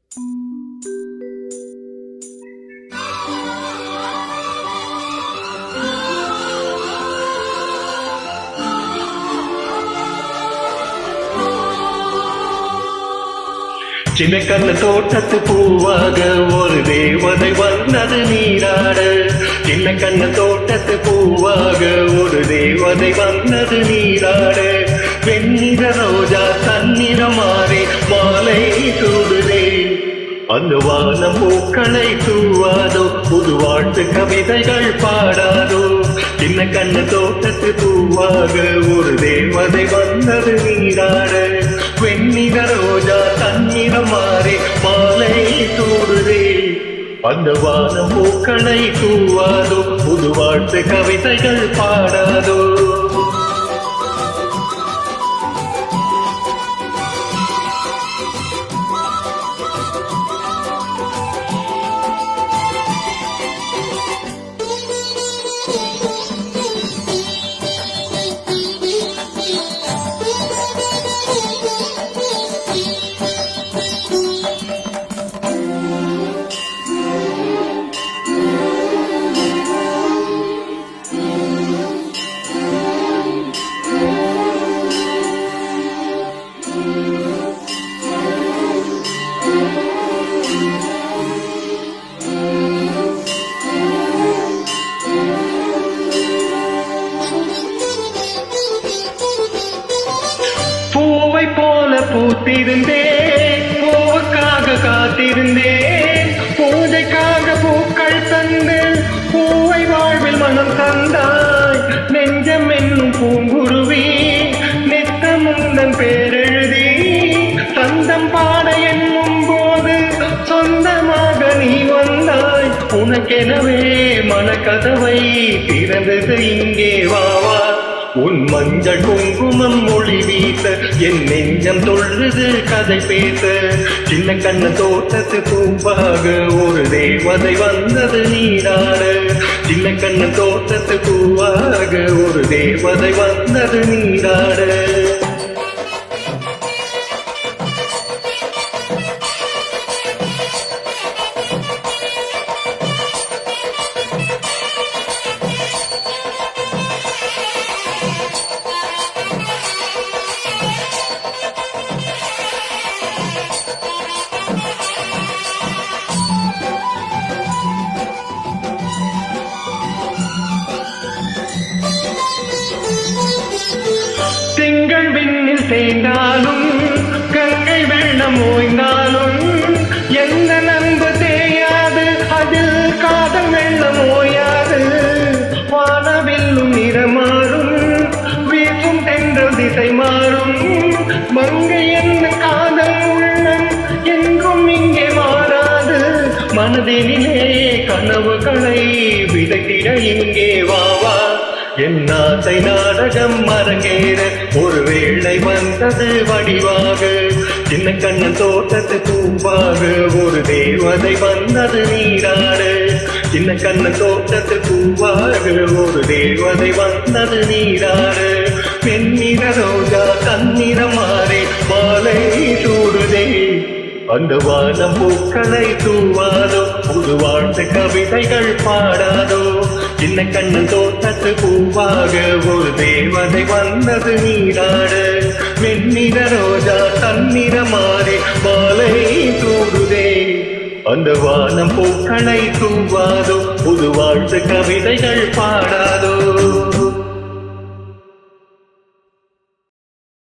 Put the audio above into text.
சின்ன கண்ண தோட்டத்து பூவாக ஒரு தேவதை வந்தது நீராட. சின்ன கண்ண தோட்டத்து பூவாக ஒரு தேவதை வந்தது நீராட. வெண்ணிற ரோஜா தன்னிற மாறி மாலை சூடுதே. அந்த வானம் பூக்களை தூவாதோ, புது வாழ்த்து கவிதைகள் பாடாதோ. சின்ன கண்ண தோட்டத்து பூவாக ஒரு தேவதை வந்தது நீராட. வெண்ணிற ரோஜா தன்னிற மாறி மாலை சூடுதே. அந்த வானம் பூக்களை தூவாதோ, புது வாழ்த்து கவிதைகள் பாடாதோ. பூவை போல பூத்திருந்தேன், பூவுக்காக காத்திருந்தேன். பூஜைக்காக பூக்கள் தந்து பூவை வாழ்வில் மனம் தந்தாய். நெஞ்சம் என்னும் பூங்குருவி நித்தமுந்தன் பேரெழுதி சந்தம் பாட என்னும் போது சொந்தமாக நீ வந்தாய். உனக்கெனவே மனக்கதவை திறந்தது இங்கே வாவா. உன் மஞ்சள் குங்குமம் மொழி வீச என் நெஞ்சம் தொழுது கதை பேச. சின்ன கண்ண தோட்டத்து பூவாக ஒரு தேவதை வந்தது நீராட. சின்ன கண்ண தோட்டத்து பூவாக ஒரு தேவதை வந்தது நீராட. திங்கள் விண்ணில் தேய்ந்தாலும் கங்கை வெள்ளம் ஓய்ந்தாலும் எந்த நன்பு தேயாது, அதில் காதல் வெள்ளம் ஓயாது. வானவில்லும் நிறமாறும், வீசும் தென்றல் திசை மாறும். மங்கை என்ன காதல் உள்ளம் என்றும் இங்கே மாறாது. மனதிலே கனவுகளை விதைத்திட இங்கே வாவா. என் ஆசை நாடகம் அரங்கேற ஒரு வேளை வந்தது வடிவாக. சின்ன கண்ண தோட்டத்து பூவாக ஒரு தேவதை வந்தது நீராட. சின்ன கண்ண தோட்டத்து பூவாக ஒரு தேவதை வந்தது நீராட. வெண்ணிற ரோஜா தன்னிற மாறி மாலை சூடுதே. அந்த வானம் பூக்களை தூவாதோ, புது வாழ்த்து கவிதைகள் பாடாதோ. சின்ன கண்ணு தோட்டத்து பூவாக ஒரு தேவதை வந்தது நீராட. வெண்ணிற ரோஜா தன்னிற மாறி மாலை சூடுதே. அந்த வானம் பூக்களை தூவாதோ, புது வாழ்த்து கவிதைகள் பாடாதோ.